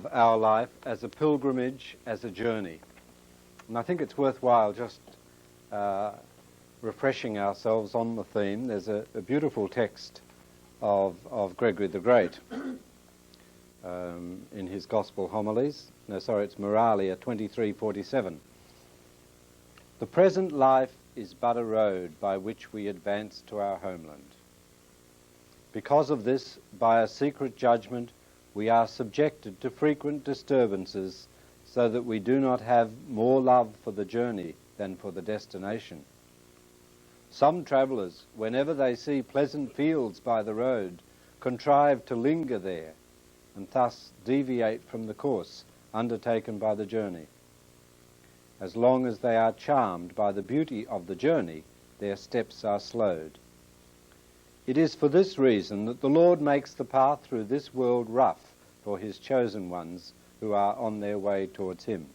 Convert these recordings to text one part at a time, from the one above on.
of our life as a pilgrimage, as a journey. And I think it's worthwhile just refreshing ourselves on the theme. There's a beautiful text of Gregory the Great in his Gospel homilies. No, sorry, it's Moralia 23:47. The present life is but a road by which we advance to our homeland. Because of this, by a secret judgment, we are subjected to frequent disturbances, so that we do not have more love for the journey than for the destination. Some travellers, whenever they see pleasant fields by the road, contrive to linger there, and thus deviate from the course undertaken by the journey. As long as they are charmed by the beauty of the journey, their steps are slowed. It is for this reason that the Lord makes the path through this world rough for his chosen ones who are on their way towards him.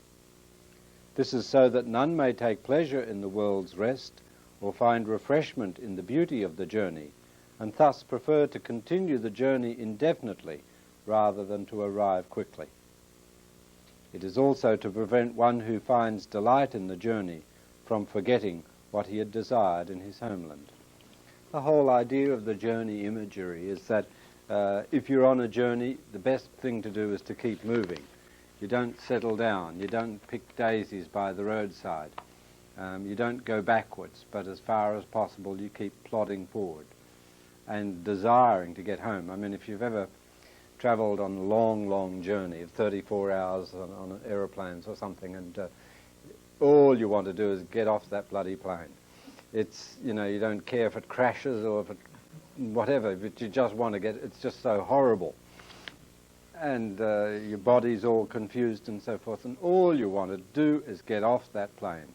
This is so that none may take pleasure in the world's rest or find refreshment in the beauty of the journey, and thus prefer to continue the journey indefinitely rather than to arrive quickly. It is also to prevent one who finds delight in the journey from forgetting what he had desired in his homeland. The whole idea of the journey imagery is that if you're on a journey, the best thing to do is to keep moving. You don't settle down, you don't pick daisies by the roadside, you don't go backwards, but as far as possible you keep plodding forward and desiring to get home. I mean, if you've ever travelled on a long journey of 34 hours on aeroplanes or something, and all you want to do is get off that bloody plane. It's, you know, you don't care if it crashes or if it, whatever, but you just want to get, it's just so horrible. And your body's all confused and so forth, and all you want to do is get off that plane.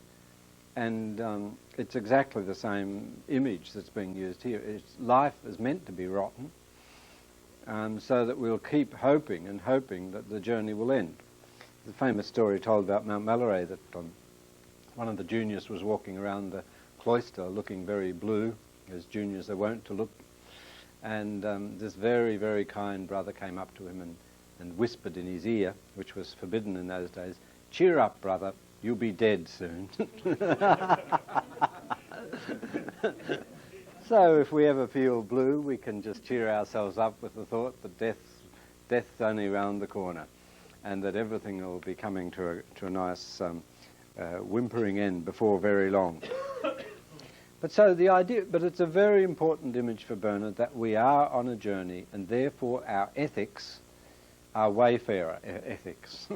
And it's exactly the same image that's being used here. Life is meant to be rotten, so that we'll keep hoping and hoping that the journey will end. There's a famous story told about Mount Malaray that one of the juniors was walking around the cloister looking very blue, as juniors are wont to look, and this very, very kind brother came up to him and whispered in his ear, which was forbidden in those days, "Cheer up, brother, you'll be dead soon." So if we ever feel blue, we can just cheer ourselves up with the thought that death's only round the corner, and that everything will be coming to a nice whimpering end before very long. But so the idea, but it's a very important image for Bernard that we are on a journey, and therefore our ethics are wayfarer ethics.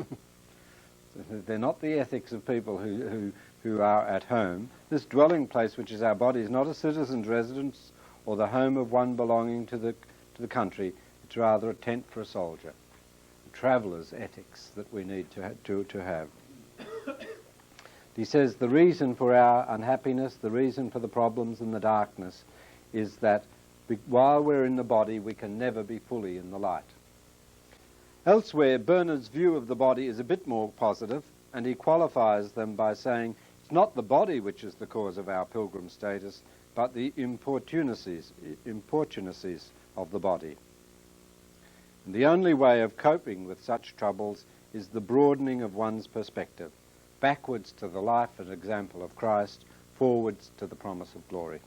They're not the ethics of people who are at home. This dwelling place, which is our body, is not a citizen's residence or the home of one belonging to the country. It's rather a tent for a soldier. A traveller's ethics that we need to have. He says the reason for our unhappiness, the reason for the problems and the darkness, is that while we're in the body, we can never be fully in the light. Elsewhere, Bernard's view of the body is a bit more positive, and he qualifies them by saying it's not the body which is the cause of our pilgrim status, but the importunacies of the body. And the only way of coping with such troubles is the broadening of one's perspective, backwards to the life and example of Christ, forwards to the promise of glory.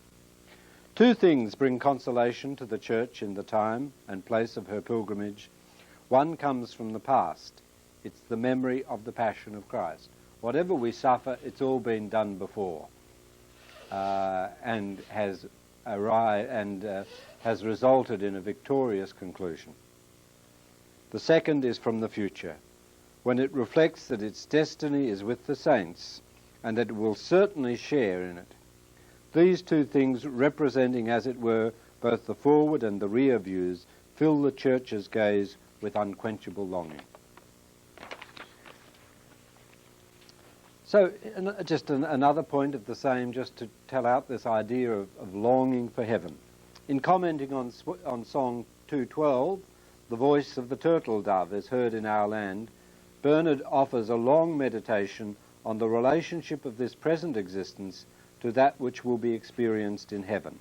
Two things bring consolation to the Church in the time and place of her pilgrimage. One comes from the past. It's the memory of the passion of Christ. Whatever we suffer, it's all been done before, and has resulted in a victorious conclusion. The second is from the future, when it reflects that its destiny is with the saints, and that it will certainly share in it. These two things, representing, as it were, both the forward and the rear views, fill the Church's gaze with unquenchable longing. So just another point of the same, just to tell out this idea of longing for heaven. In commenting on Song 212, "The voice of the turtle dove is heard in our land," Bernard offers a long meditation on the relationship of this present existence to that which will be experienced in heaven,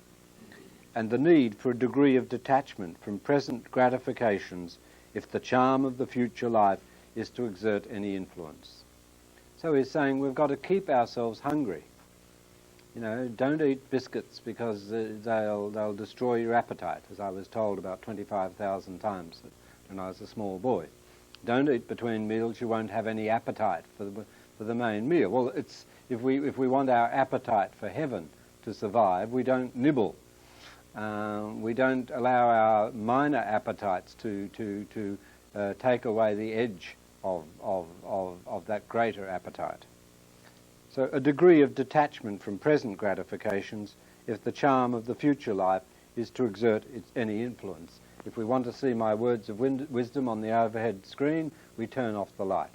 and the need for a degree of detachment from present gratifications if the charm of the future life is to exert any influence. So he's saying we've got to keep ourselves hungry. You know, don't eat biscuits because they'll destroy your appetite, as I was told about 25,000 times when I was a small boy. Don't eat between meals, you won't have any appetite for the main meal. Well, it's if we want our appetite for heaven to survive, we don't nibble. We don't allow our minor appetites to take away the edge of that greater appetite. So a degree of detachment from present gratifications if the charm of the future life is to exert any influence. If we want to see my words of wisdom on the overhead screen, we turn off the light.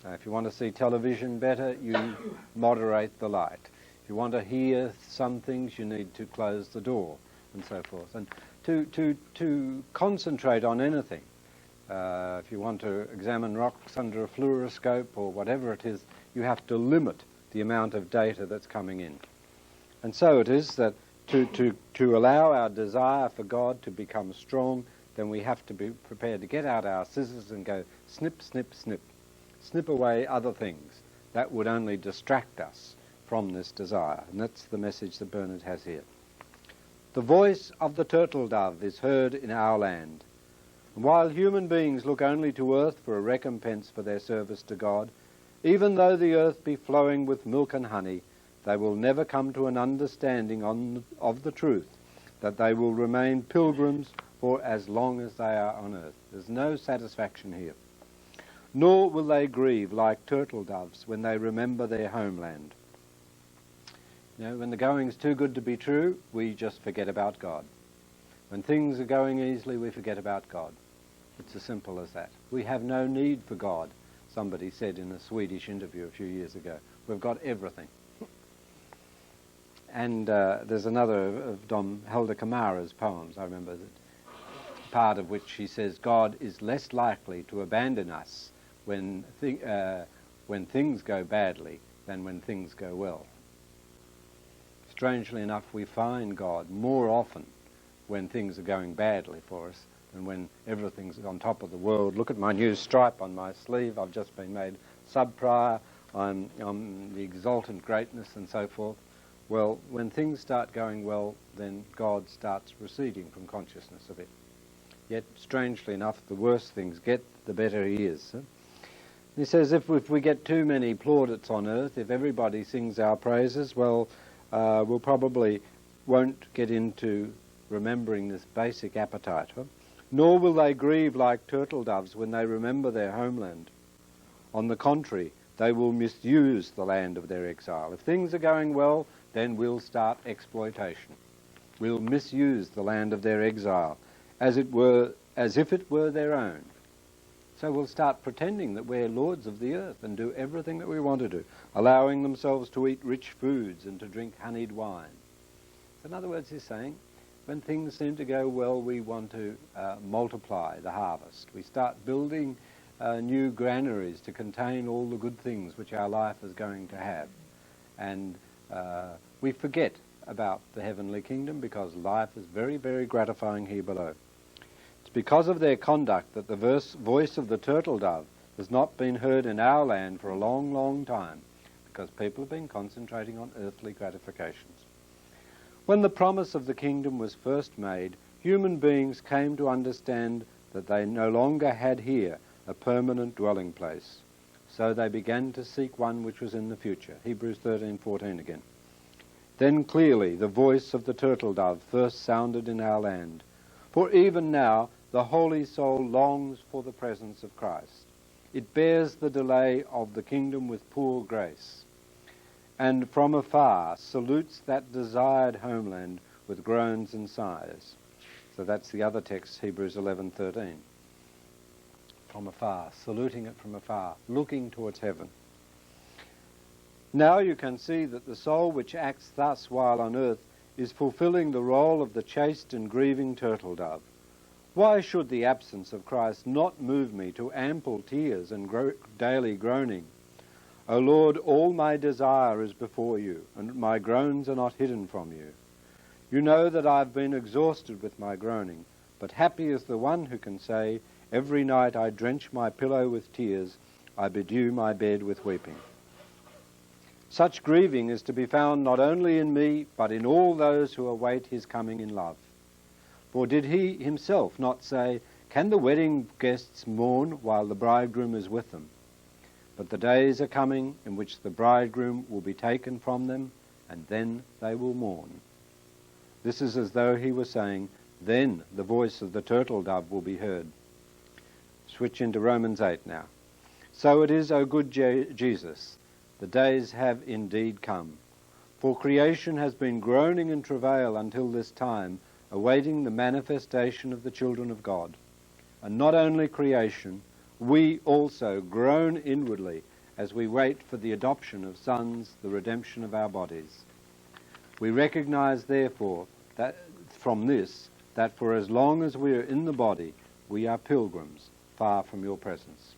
If you want to see television better, you moderate the light. If you want to hear some things, you need to close the door, and so forth. And to concentrate on anything, if you want to examine rocks under a fluoroscope or whatever it is, you have to limit the amount of data that's coming in. And so it is that to allow our desire for God to become strong, then we have to be prepared to get out our scissors and go snip, snip, snip. Snip away other things that would only distract us from this desire. And that's the message that Bernard has here. The voice of the turtle dove is heard in our land. And while human beings look only to earth for a recompense for their service to God, even though the earth be flowing with milk and honey, they will never come to an understanding of the truth, that they will remain pilgrims for as long as they are on earth. There's no satisfaction here. Nor will they grieve like turtle doves when they remember their homeland. You know, when the going's too good to be true, we just forget about God. When things are going easily, we forget about God. It's as simple as that. We have no need for God, somebody said in a Swedish interview a few years ago. We've got everything. And there's another of Dom Helder Camara's poems, I remember, that part of which he says, God is less likely to abandon us when things go badly than when things go well. Strangely enough, we find God more often when things are going badly for us than when everything's on top of the world. Look at my new stripe on my sleeve. I've just been made sub-prior. I'm the exultant greatness and so forth. Well, when things start going well, then God starts receding from consciousness of it. Yet, strangely enough, the worse things get, the better he is. He says if we get too many plaudits on earth, if everybody sings our praises, well, we'll probably won't get into remembering this basic appetite. Nor will they grieve like turtle doves when they remember their homeland. On the contrary, they will misuse the land of their exile. If things are going well, then we'll start exploitation. We'll misuse the land of their exile as if it were their own. So we'll start pretending that we're lords of the earth and do everything that we want to do, allowing themselves to eat rich foods and to drink honeyed wine. In other words, he's saying, when things seem to go well, we want to multiply the harvest. We start building new granaries to contain all the good things which our life is going to have. And we forget about the heavenly kingdom because life is very, very gratifying here below. It's because of their conduct that the voice of the turtle dove has not been heard in our land for a long, long time, because people have been concentrating on earthly gratifications. When the promise of the kingdom was first made, human beings came to understand that they no longer had here a permanent dwelling place. So they began to seek one which was in the future. Hebrews 13:14 again. Then clearly the voice of the turtle dove first sounded in our land. For even now the holy soul longs for the presence of Christ. It bears the delay of the kingdom with poor grace, and from afar salutes that desired homeland with groans and sighs. So that's the other text, Hebrews 11:13. From afar, saluting it from afar, looking towards heaven. Now you can see that the soul which acts thus while on earth is fulfilling the role of the chaste and grieving turtle dove. Why should the absence of Christ not move me to ample tears and daily groaning? O Lord, all my desire is before you, and my groans are not hidden from you. You know that I have been exhausted with my groaning, but happy is the one who can say, Every night I drench my pillow with tears, I bedew my bed with weeping. Such grieving is to be found not only in me, but in all those who await his coming in love. For did he himself not say, "Can the wedding guests mourn while the bridegroom is with them?" But the days are coming in which the bridegroom will be taken from them, and then they will mourn. This is as though he were saying, then the voice of the turtle dove will be heard. Switch into Romans 8 now. So it is, O good Jesus, the days have indeed come. For creation has been groaning in travail until this time, awaiting the manifestation of the children of God. And not only creation, we also groan inwardly as we wait for the adoption of sons, the redemption of our bodies. We recognize, therefore, that from this, that for as long as we are in the body, we are pilgrims, far from your presence.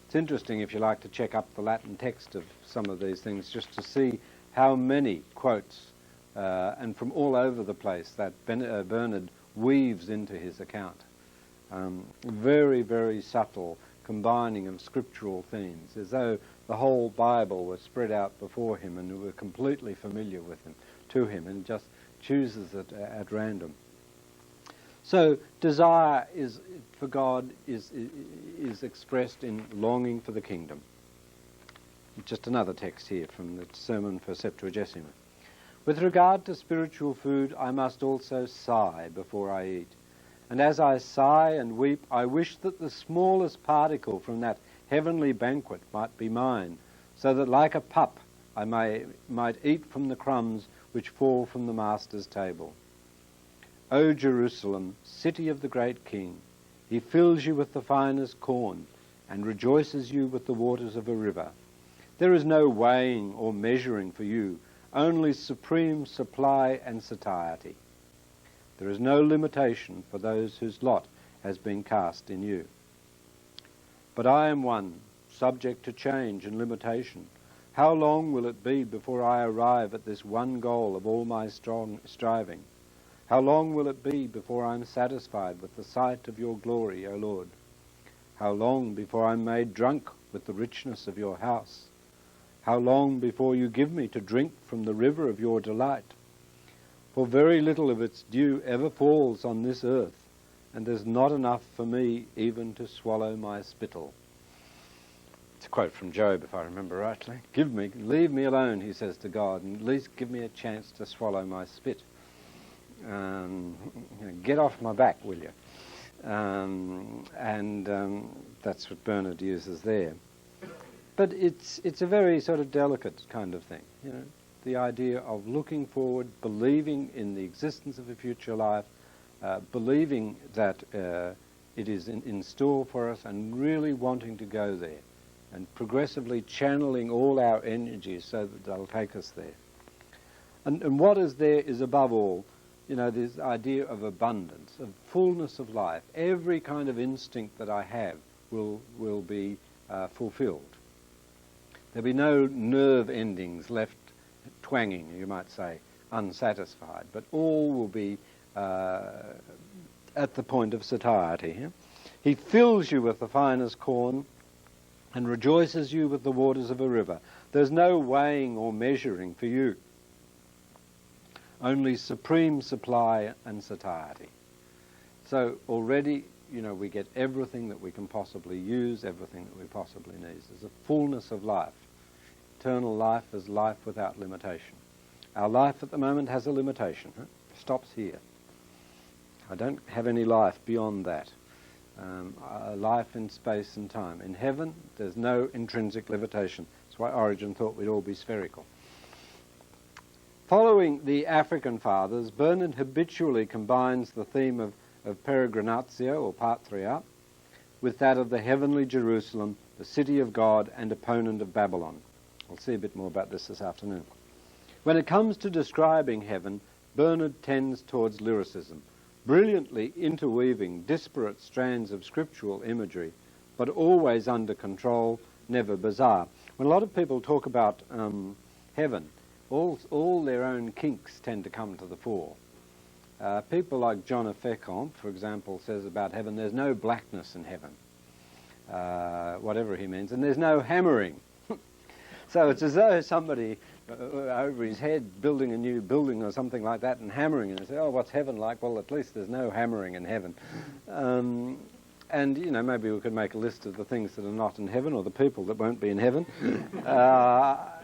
It's interesting, if you like, to check up the Latin text of some of these things, just to see how many quotes, and from all over the place, that Bernard weaves into his account. Very, very subtle combining of scriptural themes, as though the whole Bible was spread out before him and were completely familiar with him, to him, and just chooses it at random. So desire for God is expressed in longing for the kingdom. Just another text here from the Sermon for Septuagesima. With regard to spiritual food, I must also sigh before I eat. And as I sigh and weep, I wish that the smallest particle from that heavenly banquet might be mine, so that like a pup I might eat from the crumbs which fall from the Master's table. O Jerusalem, city of the great King, he fills you with the finest corn and rejoices you with the waters of a river. There is no weighing or measuring for you, only supreme supply and satiety. There is no limitation for those whose lot has been cast in you. But I am one, subject to change and limitation. How long will it be before I arrive at this one goal of all my strong striving? How long will it be before I am satisfied with the sight of your glory, O Lord? How long before I am made drunk with the richness of your house? How long before you give me to drink from the river of your delight? For very little of its dew ever falls on this earth, and there's not enough for me even to swallow my spittle. It's a quote from Job, if I remember rightly. Leave me alone, he says to God, and at least give me a chance to swallow my spit. Get off my back, will you? That's what Bernard uses there. But it's a very sort of delicate kind of thing, you know, the idea of looking forward, believing in the existence of a future life, believing that it is in store for us, and really wanting to go there, and progressively channeling all our energies so that they'll take us there. And what is there is, above all, you know, this idea of abundance, of fullness of life. Every kind of instinct that I have will be fulfilled. There'll be no nerve endings left twanging, you might say, unsatisfied, but all will be at the point of satiety. Yeah? He fills you with the finest corn and rejoices you with the waters of a river. There's no weighing or measuring for you, only supreme supply and satiety. So already, you know, we get everything that we can possibly use, everything that we possibly need. There's a fullness of life. Eternal life is life without limitation. Our life at the moment has a limitation. It stops here. I don't have any life beyond that. A life in space and time. In heaven, there's no intrinsic limitation. That's why Origen thought we'd all be spherical. Following the African fathers, Bernard habitually combines the theme of peregrinatio, or patria, with that of the heavenly Jerusalem, the city of God and opponent of Babylon. We'll see a bit more about this afternoon. When it comes to describing heaven, Bernard tends towards lyricism, brilliantly interweaving disparate strands of scriptural imagery, but always under control, never bizarre. When a lot of people talk about heaven, all their own kinks tend to come to the fore. People like John of Fécamp, for example, says about heaven, there's no blackness in heaven, whatever he means, and there's no hammering. So it's as though somebody over his head building a new building or something like that and hammering and say, oh, what's heaven like? Well, at least there's no hammering in heaven. And, you know, maybe we could make a list of the things that are not in heaven or the people that won't be in heaven. But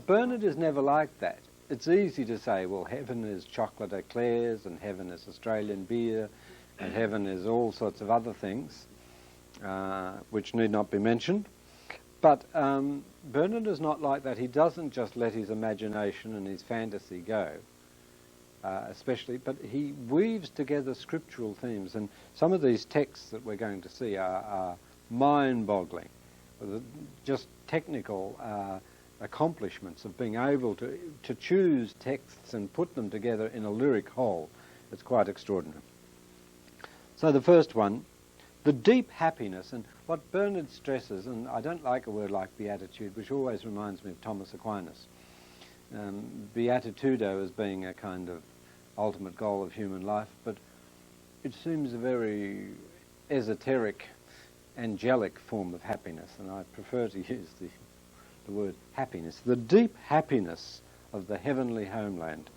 Bernard is never like that. It's easy to say, well, heaven is chocolate eclairs and heaven is Australian beer and heaven is all sorts of other things, which need not be mentioned. But Bernard is not like that. He doesn't just let his imagination and his fantasy go, especially, but he weaves together scriptural themes. And some of these texts that we're going to see are mind-boggling, just technical accomplishments of being able to choose texts and put them together in a lyric whole. It's quite extraordinary. So the first one, the deep happiness, and what Bernard stresses, and I don't like a word like beatitude, which always reminds me of Thomas Aquinas. Beatitudo as being a kind of ultimate goal of human life, but it seems a very esoteric, angelic form of happiness, and I prefer to use the word happiness. The deep happiness of the heavenly homeland,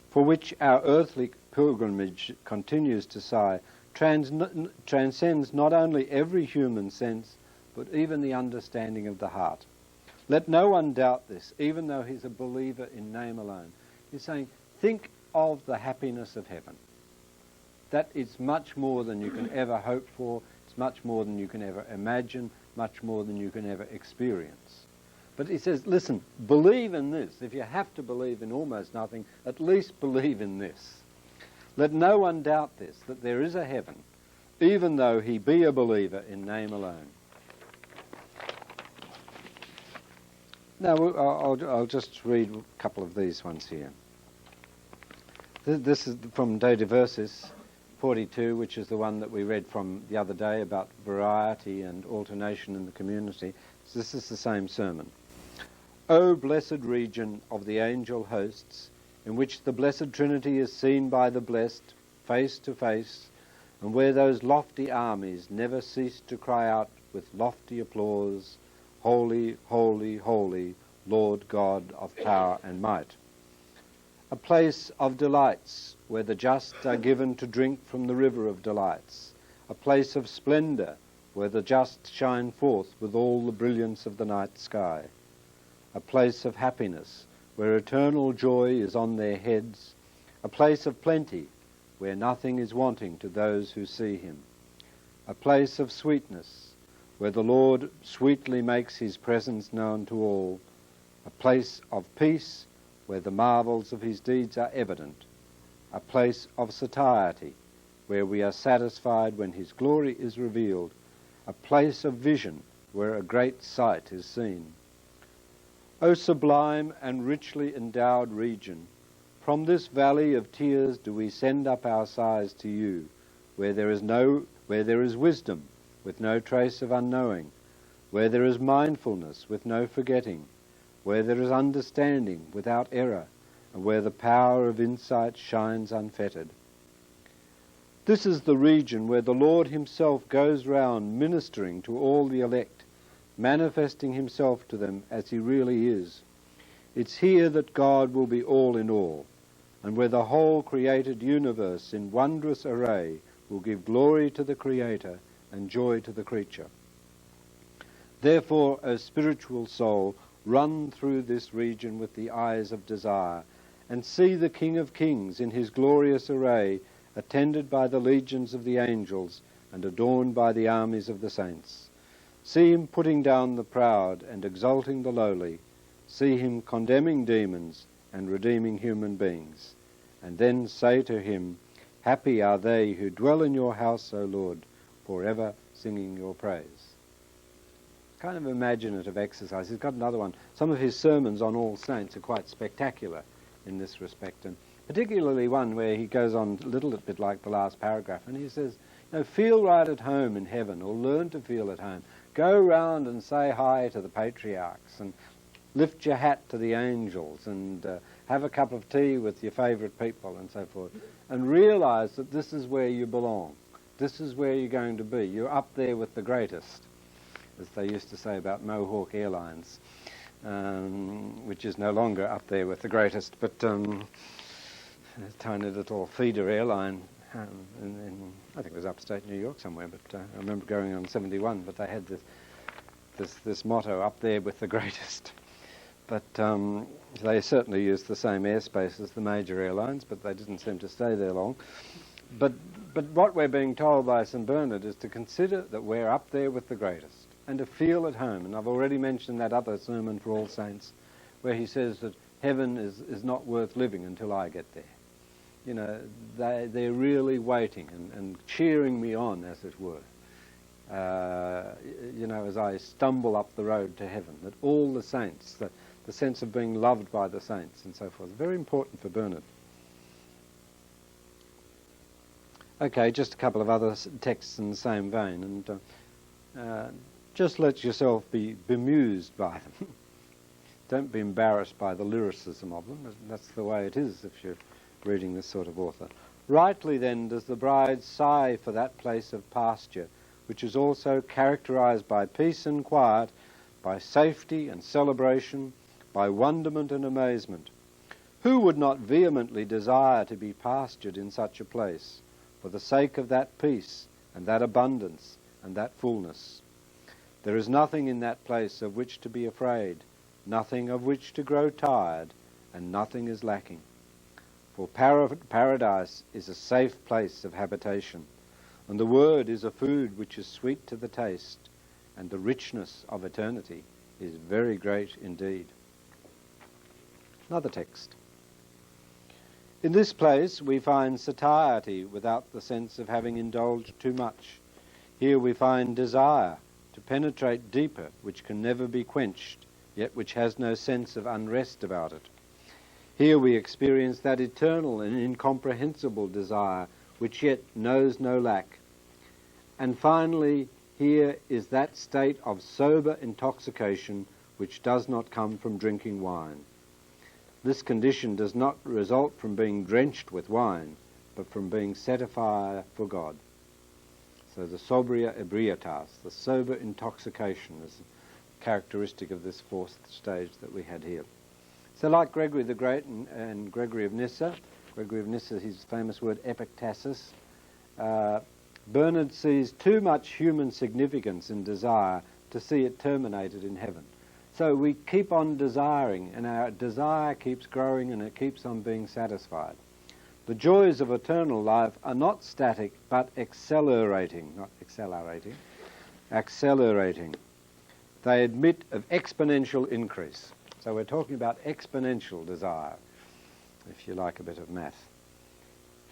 for which our earthly pilgrimage continues to sigh, transcends not only every human sense, but even the understanding of the heart. Let no one doubt this, even though he's a believer in name alone. He's saying, think of the happiness of heaven. That is much more than you can ever hope for. It's much more than you can ever imagine, much more than you can ever experience. But he says, listen, believe in this. If you have to believe in almost nothing, at least believe in this. Let no one doubt this, that there is a heaven, even though he be a believer in name alone. Now, I'll just read a couple of these ones here. This is from De Diversis 42, which is the one that we read from the other day about variety and alternation in the community. So this is the same sermon. O blessed region of the angel hosts, in which the blessed Trinity is seen by the blessed, face to face, and where those lofty armies never cease to cry out with lofty applause, Holy, holy, holy, Lord God of power and might. A place of delights, where the just are given to drink from the river of delights. A place of splendour, where the just shine forth with all the brilliance of the night sky. A place of happiness, where eternal joy is on their heads, a place of plenty, where nothing is wanting to those who see him, a place of sweetness, where the Lord sweetly makes his presence known to all, a place of peace, where the marvels of his deeds are evident, a place of satiety, where we are satisfied when his glory is revealed, a place of vision, where a great sight is seen. O sublime and richly endowed region, from this valley of tears do we send up our sighs to you, where there is wisdom with no trace of unknowing, where there is mindfulness with no forgetting, where there is understanding without error, and where the power of insight shines unfettered. This is the region where the Lord himself goes round ministering to all the elect, manifesting himself to them as he really is. It's here that God will be all in all, and where the whole created universe in wondrous array will give glory to the Creator and joy to the creature. Therefore, O spiritual soul, run through this region with the eyes of desire, and see the King of Kings in his glorious array, attended by the legions of the angels and adorned by the armies of the saints. See him putting down the proud and exalting the lowly. See him condemning demons and redeeming human beings. And then say to him, Happy are they who dwell in your house, O Lord, forever singing your praise. Kind of imaginative exercise. He's got another one. Some of his sermons on All Saints are quite spectacular in this respect, and particularly one where he goes on a little bit like the last paragraph, and he says, feel right at home in heaven, or learn to feel at home. Go round and say hi to the patriarchs, and lift your hat to the angels and have a cup of tea with your favourite people and so forth, and realise that this is where you belong. This is where you're going to be. You're up there with the greatest, as they used to say about Mohawk Airlines, which is no longer up there with the greatest, but a tiny little feeder airline in I think it was upstate New York somewhere, but I remember going on 71, but they had this motto, up there with the greatest. But they certainly used the same airspace as the major airlines, but they didn't seem to stay there long. But what we're being told by St. Bernard is to consider that we're up there with the greatest and to feel at home. And I've already mentioned that other sermon for All Saints where he says that heaven is not worth living until I get there. You know, they're really waiting and cheering me on, as it were. You know, as I stumble up the road to heaven, that all the saints, the sense of being loved by the saints and so forth, very important for Bernard. Okay, just a couple of other texts in the same vein, and just let yourself be bemused by them. Don't be embarrassed by the lyricism of them. That's the way it is if you're reading this sort of author. Rightly then does the bride sigh for that place of pasture, which is also characterized by peace and quiet, by safety and celebration, by wonderment and amazement. Who would not vehemently desire to be pastured in such a place, for the sake of that peace and that abundance and that fullness? There is nothing in that place of which to be afraid, nothing of which to grow tired, and nothing is lacking. For paradise is a safe place of habitation, and the word is a food which is sweet to the taste, and the richness of eternity is very great indeed. Another text. In this place we find satiety without the sense of having indulged too much. Here we find desire to penetrate deeper, which can never be quenched, yet which has no sense of unrest about it. Here we experience that eternal and incomprehensible desire which yet knows no lack. And finally, here is that state of sober intoxication which does not come from drinking wine. This condition does not result from being drenched with wine, but from being set afire for God. So the sobria ebrietas, the sober intoxication, is characteristic of this fourth stage that we had here. So like Gregory the Great and Gregory of Nyssa, his famous word epictasis, Bernard sees too much human significance in desire to see it terminated in heaven. So we keep on desiring, and our desire keeps growing and it keeps on being satisfied. The joys of eternal life are not static, but accelerating. They admit of exponential increase. So we're talking about exponential desire, if you like a bit of math.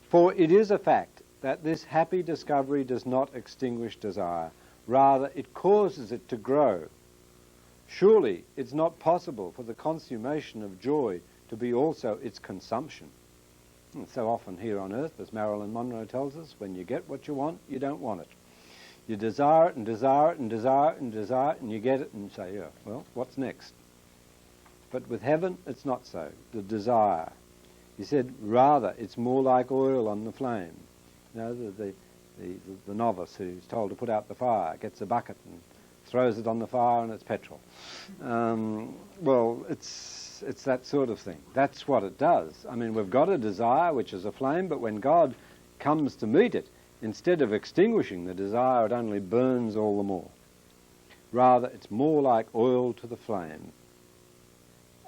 For it is a fact that this happy discovery does not extinguish desire. Rather, it causes it to grow. Surely it's not possible for the consummation of joy to be also its consumption. And so often here on earth, as Marilyn Monroe tells us, when you get what you want, you don't want it. You desire it and desire it and desire it and desire it, and you get it and say, yeah, well, what's next? But with heaven, it's not so. The desire. He said, rather, it's more like oil on the flame. You know, the novice who's told to put out the fire gets a bucket and throws it on the fire and it's petrol. Well, it's that sort of thing. That's what it does. I mean, we've got a desire which is a flame, but when God comes to meet it, instead of extinguishing the desire, it only burns all the more. Rather, it's more like oil to the flame.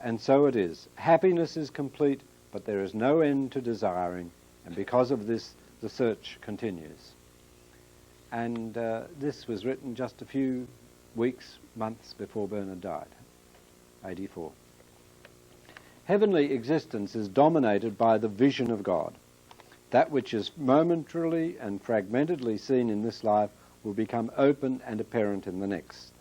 And so it is. Happiness is complete, but there is no end to desiring, and because of this, the search continues. And this was written just a few weeks, months before Bernard died, 84. Heavenly existence is dominated by the vision of God. That which is momentarily and fragmentedly seen in this life will become open and apparent in the next.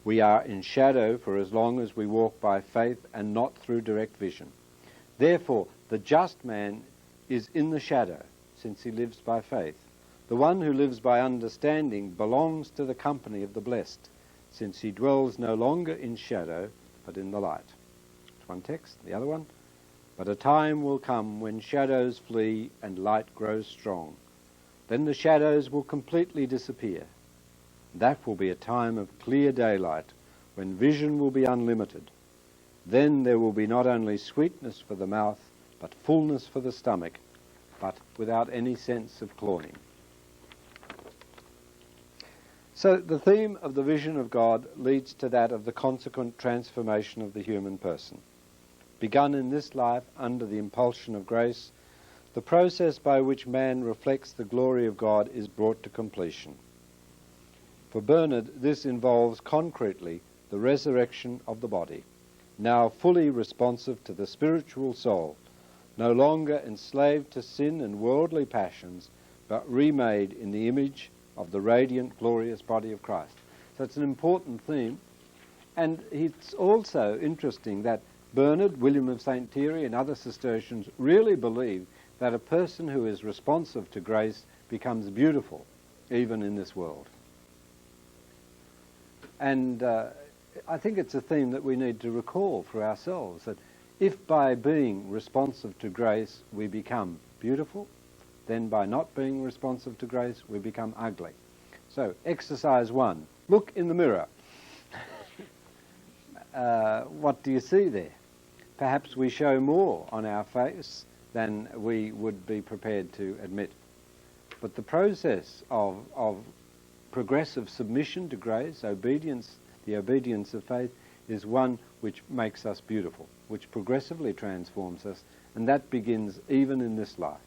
We are in shadow for as long as we walk by faith and not through direct vision. Therefore, the just man is in the shadow, since he lives by faith. The one who lives by understanding belongs to the company of the blessed, since he dwells no longer in shadow, but in the light. That's one text. The other one, but a time will come when shadows flee and light grows strong. Then the shadows will completely disappear. That will be a time of clear daylight, when vision will be unlimited. Then there will be not only sweetness for the mouth, but fullness for the stomach, but without any sense of cloying. So the theme of the vision of God leads to that of the consequent transformation of the human person. Begun in this life under the impulsion of grace, the process by which man reflects the glory of God is brought to completion. For Bernard, this involves concretely the resurrection of the body, now fully responsive to the spiritual soul, no longer enslaved to sin and worldly passions, but remade in the image of the radiant, glorious body of Christ. So it's an important theme. And it's also interesting that Bernard, William of St. Thierry, and other Cistercians really believe that a person who is responsive to grace becomes beautiful, even in this world. And I think it's a theme that we need to recall for ourselves, that if by being responsive to grace we become beautiful, then by not being responsive to grace we become ugly. So, exercise 1. Look in the mirror. What do you see there? Perhaps we show more on our face than we would be prepared to admit. But the process of progressive submission to grace, obedience, the obedience of faith, is one which makes us beautiful, which progressively transforms us, and that begins even in this life.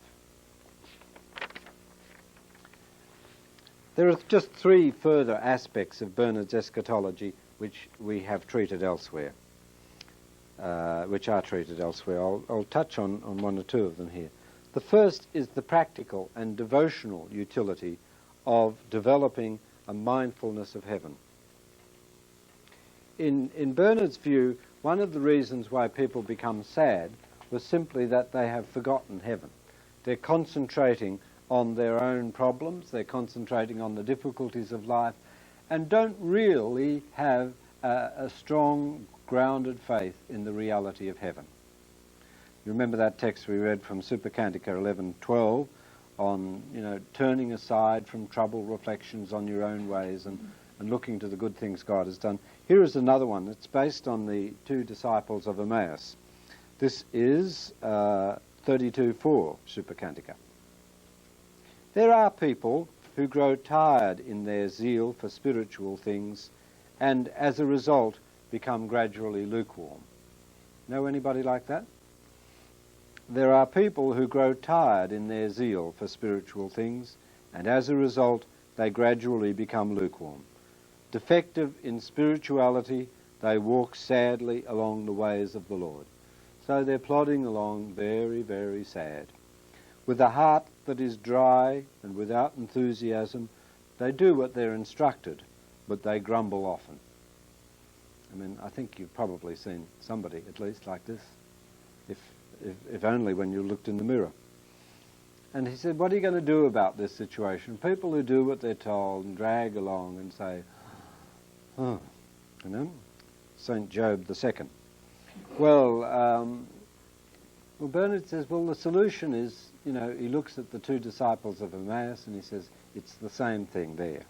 There are just 3 further aspects of Bernard's eschatology which we have treated elsewhere, which are treated elsewhere. I'll touch on 1 or 2 of them here. The first is the practical and devotional utility of developing a mindfulness of heaven. In Bernard's view, one of the reasons why people become sad was simply that they have forgotten heaven. They're concentrating on their own problems, they're concentrating on the difficulties of life, and don't really have a strong, grounded faith in the reality of heaven. You remember that text we read from Supercantica 11:12 on, turning aside from troubled reflections on your own ways and looking to the good things God has done. Here is another one. It's based on the 2 disciples of Emmaus. This is 32:4, Supercantica. There are people who grow tired in their zeal for spiritual things and as a result become gradually lukewarm. Know anybody like that? There are people who grow tired in their zeal for spiritual things and as a result they gradually become lukewarm. Defective in spirituality, they walk sadly along the ways of the Lord. So they're plodding along very, very sad. With a heart that is dry and without enthusiasm, they do what they're instructed, but they grumble often. I mean, I think you've probably seen somebody, at least, like this, if only when you looked in the mirror. And he said, what are you going to do about this situation? People who do what they're told and drag along and say, St. Job II. Well, Bernard says, the solution is, he looks at the 2 disciples of Emmaus and he says, it's the same thing there.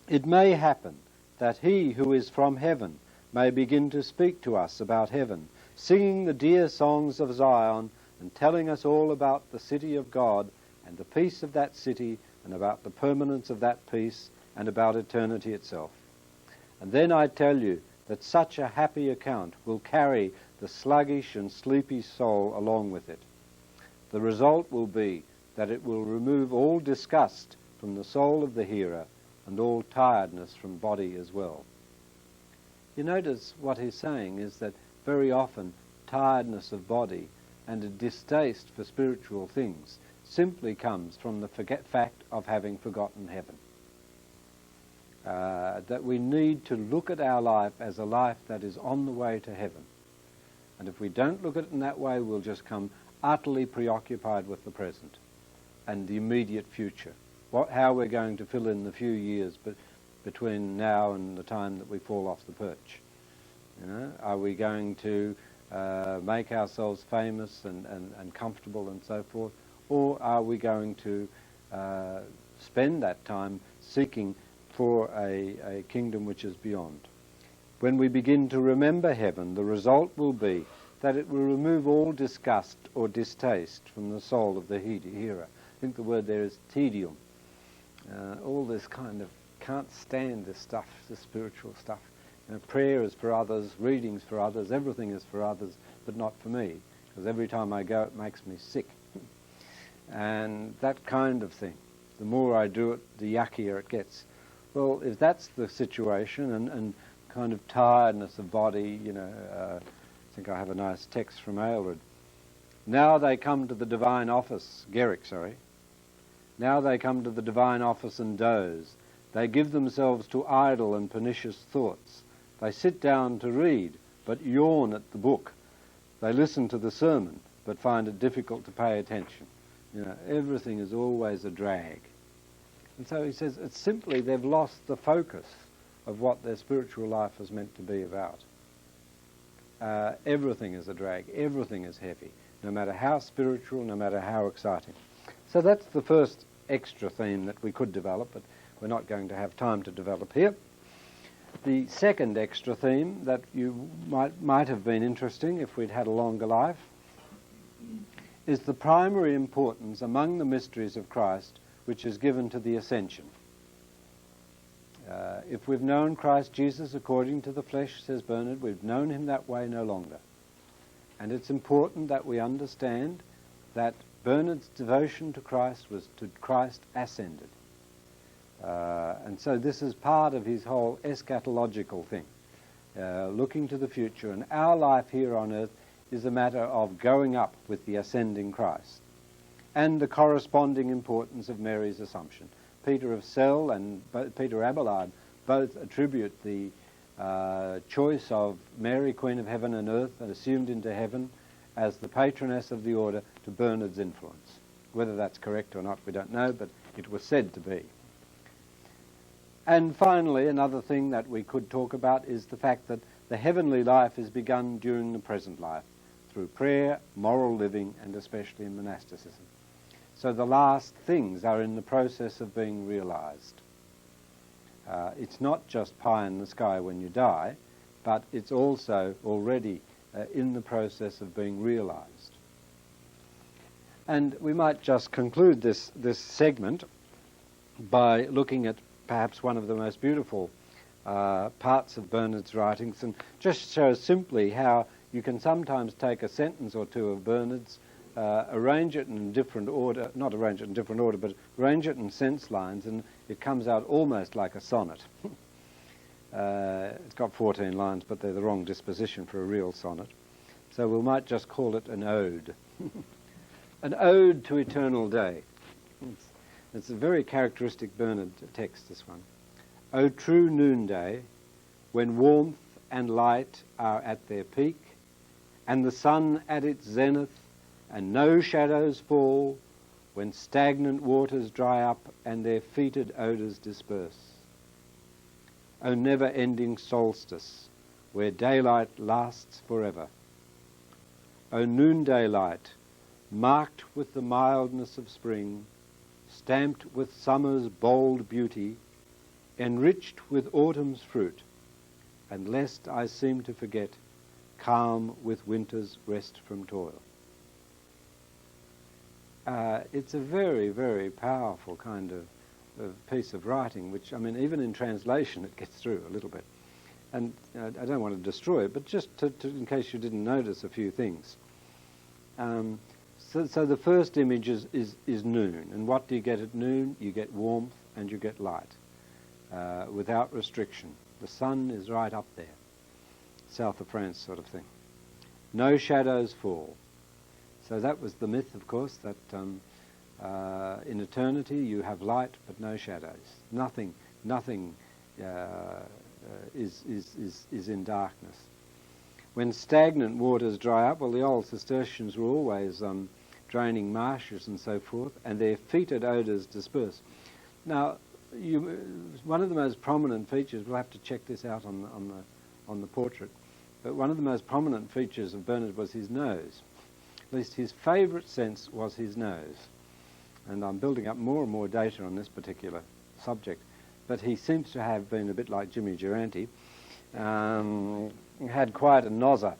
It may happen that he who is from heaven may begin to speak to us about heaven, singing the dear songs of Zion and telling us all about the city of God and the peace of that city and about the permanence of that peace and about eternity itself. And then I tell you that such a happy account will carry the sluggish and sleepy soul along with it. The result will be that it will remove all disgust from the soul of the hearer and all tiredness from body as well. You notice what he's saying is that very often tiredness of body and a distaste for spiritual things simply comes from the fact of having forgotten heaven. That we need to look at our life as a life that is on the way to heaven. And if we don't look at it in that way, we'll just come utterly preoccupied with the present and the immediate future. How we're going to fill in the few years between now and the time that we fall off the perch. Are we going to make ourselves famous and comfortable and so forth? Or are we going to spend that time seeking for a kingdom which is beyond? When we begin to remember heaven, the result will be that it will remove all disgust or distaste from the soul of the hearer. I think the word there is tedium. All this kind of, can't stand this stuff, this spiritual stuff. Prayer is for others, readings for others, everything is for others, but not for me, because every time I go it makes me sick. And that kind of thing. The more I do it, the yuckier it gets. Well, if that's the situation, and kind of tiredness of body, I think I have a nice text from Aylred. Now they come to the divine office, Garrick, sorry. Now they come to the divine office and doze. They give themselves to idle and pernicious thoughts. They sit down to read, but yawn at the book. They listen to the sermon, but find it difficult to pay attention. Everything is always a drag. And so he says it's simply they've lost the focus of what their spiritual life is meant to be about. Everything is a drag, everything is heavy, no matter how spiritual, no matter how exciting. So that's the first extra theme that we could develop, but we're not going to have time to develop here. The second extra theme that you might have been interesting if we'd had a longer life is the primary importance among the mysteries of Christ which is given to the ascension. If we've known Christ Jesus according to the flesh, says Bernard, we've known him that way no longer. And it's important that we understand that Bernard's devotion to Christ was to Christ ascended. And so this is part of his whole eschatological thing, looking to the future. And our life here on earth is a matter of going up with the ascending Christ, and the corresponding importance of Mary's Assumption. Peter of Cell and Peter Abelard both attribute the choice of Mary, Queen of Heaven and Earth, and assumed into heaven as the patroness of the order to Bernard's influence. Whether that's correct or not, we don't know, but it was said to be. And finally, another thing that we could talk about is the fact that the heavenly life is begun during the present life, through prayer, moral living, and especially in monasticism. So the last things are in the process of being realized. It's not just pie in the sky when you die, but it's also already in the process of being realized. And we might just conclude this segment by looking at perhaps one of the most beautiful parts of Bernard's writings, and just show simply how you can sometimes take a sentence or two of Bernard's, arrange it in different order, not arrange it in different order, but arrange it in sense lines, and it comes out almost like a sonnet. It's got 14 lines, but they're the wrong disposition for a real sonnet. So we might just call it an ode. An ode to eternal day. It's a very characteristic Bernard text, this one. O true noonday, when warmth and light are at their peak, and the sun at its zenith, and no shadows fall, when stagnant waters dry up and their fetid odours disperse. O never-ending solstice, where daylight lasts forever. O noonday light, marked with the mildness of spring, stamped with summer's bold beauty, enriched with autumn's fruit, and lest I seem to forget, calm with winter's rest from toil. It's a very, very powerful kind of piece of writing, which, I mean, even in translation it gets through a little bit. And I don't want to destroy it, but just in case you didn't notice a few things. So the first image is noon. And what do you get at noon? You get warmth and you get light, without restriction. The sun is right up there, south of France sort of thing. No shadows fall. So that was the myth, of course, that in eternity you have light but no shadows. Nothing is in darkness. When stagnant waters dry up, well, the old Cistercians were always draining marshes and so forth, and their fetid odours disperse. Now, one of the most prominent features, we'll have to check this out on the portrait, but one of the most prominent features of Bernard was his nose. At least his favourite sense was his nose. And I'm building up more and more data on this particular subject. But he seems to have been a bit like Jimmy Durante, had quite a nozzer.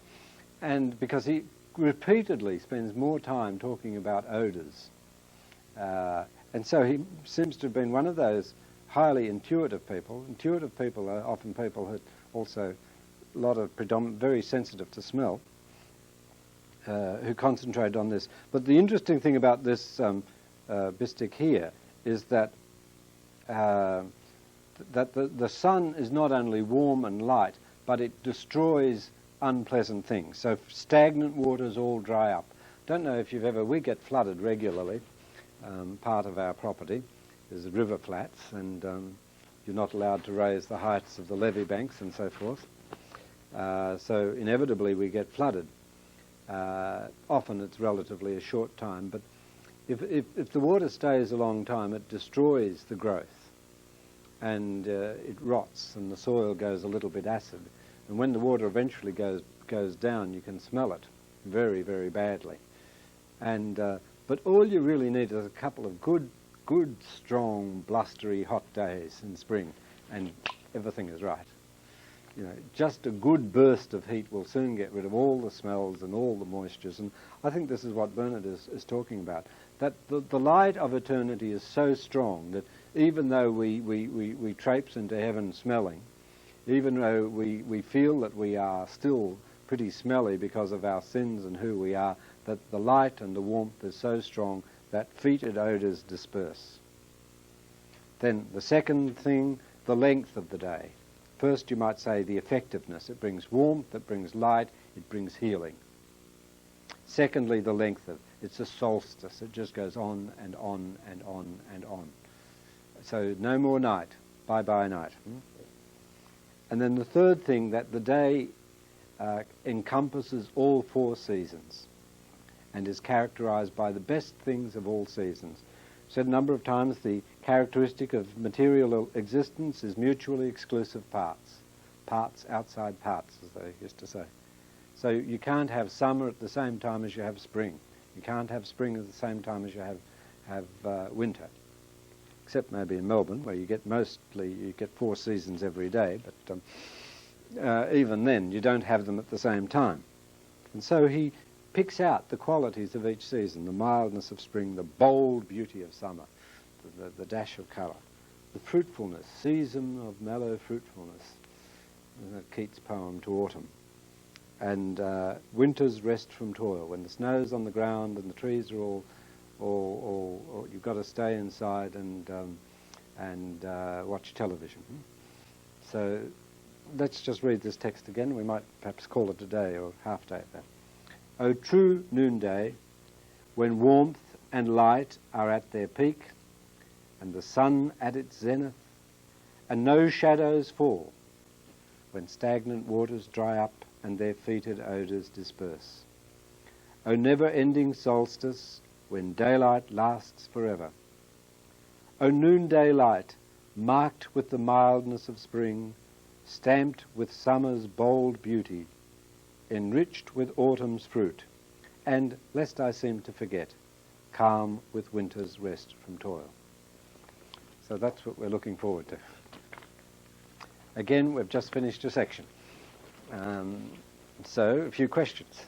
And because he repeatedly spends more time talking about odours. And so he seems to have been one of those highly intuitive people. Intuitive people are often people who also a lot of very sensitive to smell, who concentrate on this. But the interesting thing about this bistic here is that the sun is not only warm and light, but it destroys unpleasant things. So stagnant waters all dry up. Don't know if we get flooded regularly. Part of our property is the river flats, and you're not allowed to raise the heights of the levee banks and so forth. So inevitably we get flooded. Often it's relatively a short time, but if the water stays a long time, it destroys the growth, and it rots, and the soil goes a little bit acid. And when the water eventually goes down, you can smell it very, very badly. And but all you really need is a couple of good, strong, blustery, hot days in spring, and everything is right. You know, just a good burst of heat will soon get rid of all the smells and all the moistures. And I think this is what Bernard is talking about, that the light of eternity is so strong that even though we traipse into heaven smelling, even though we feel that we are still pretty smelly because of our sins and who we are, that the light and the warmth is so strong that fetid odours disperse. Then the second thing, the length of the day. First, you might say the effectiveness. It brings warmth, it brings light, it brings healing. Secondly, the length of it. It's a solstice. It just goes on and on and on and on. So no more night. Bye-bye night. And then the third thing, that the day encompasses all four seasons and is characterized by the best things of all seasons. Said a number of times, the characteristic of material existence is mutually exclusive parts. Parts outside parts, as they used to say. So you can't have summer at the same time as you have spring. You can't have spring at the same time as you have winter. Except maybe in Melbourne, where you get 4 seasons every day, but even then you don't have them at the same time. And so he picks out the qualities of each season: the mildness of spring, the bold beauty of summer, the dash of colour, the fruitfulness, season of mellow fruitfulness, Keats' poem to autumn, and winter's rest from toil, when the snow's on the ground and the trees are all you've got to stay inside and watch television. So let's just read this text again. We might perhaps call it a day or half day at that. O true noonday, when warmth and light are at their peak, and the sun at its zenith, and no shadows fall, when stagnant waters dry up and their fetid odours disperse. O never-ending solstice, when daylight lasts forever. O noonday light, marked with the mildness of spring, stamped with summer's bold beauty, enriched with autumn's fruit, and, lest I seem to forget, calm with winter's rest from toil. So that's what we're looking forward to. Again, we've just finished a section. So, a few questions.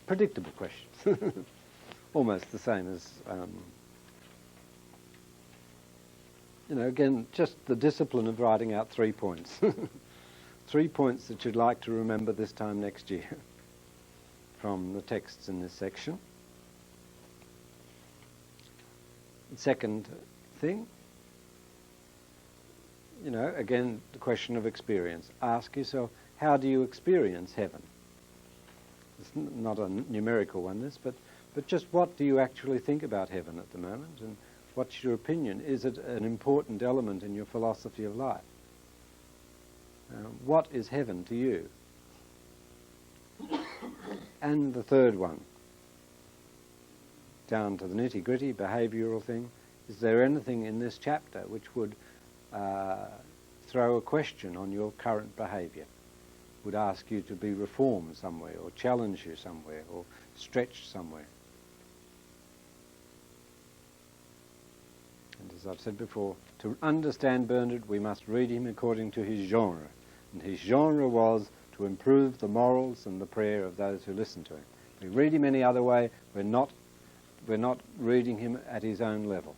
Predictable questions. Almost the same as, again, just the discipline of writing out 3 points. 3 points that you'd like to remember this time next year from the texts in this section. Second thing, again, the question of experience. Ask yourself, how do you experience heaven? It's not a numerical one, this, but just what do you actually think about heaven at the moment, and what's your opinion? Is it an important element in your philosophy of life? What is heaven to you? And the third one, down to the nitty-gritty behavioural thing, is there anything in this chapter which would throw a question on your current behaviour? would ask you to be reformed somewhere, or challenge you somewhere, or stretched somewhere. And as I've said before, to understand Bernard, we must read him according to his genre. And his genre was to improve the morals and the prayer of those who listen to him. If we read him any other way, we're not reading him at his own level.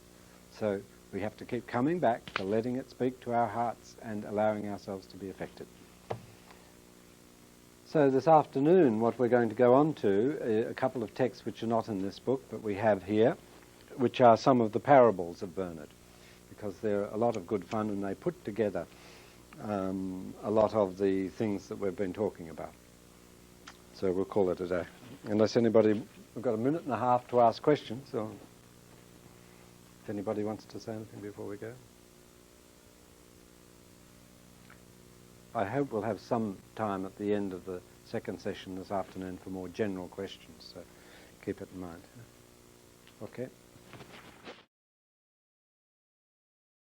So we have to keep coming back to letting it speak to our hearts and allowing ourselves to be affected. So this afternoon, what we're going to go on to, a couple of texts which are not in this book, but we have here, which are some of the parables of Bernard, because they're a lot of good fun and they put together a lot of the things that we've been talking about. So we'll call it a day. Unless anybody, we've got a minute and a half to ask questions, so if anybody wants to say anything before we go. I hope we'll have some time at the end of the second session this afternoon for more general questions, so keep it in mind. Okay.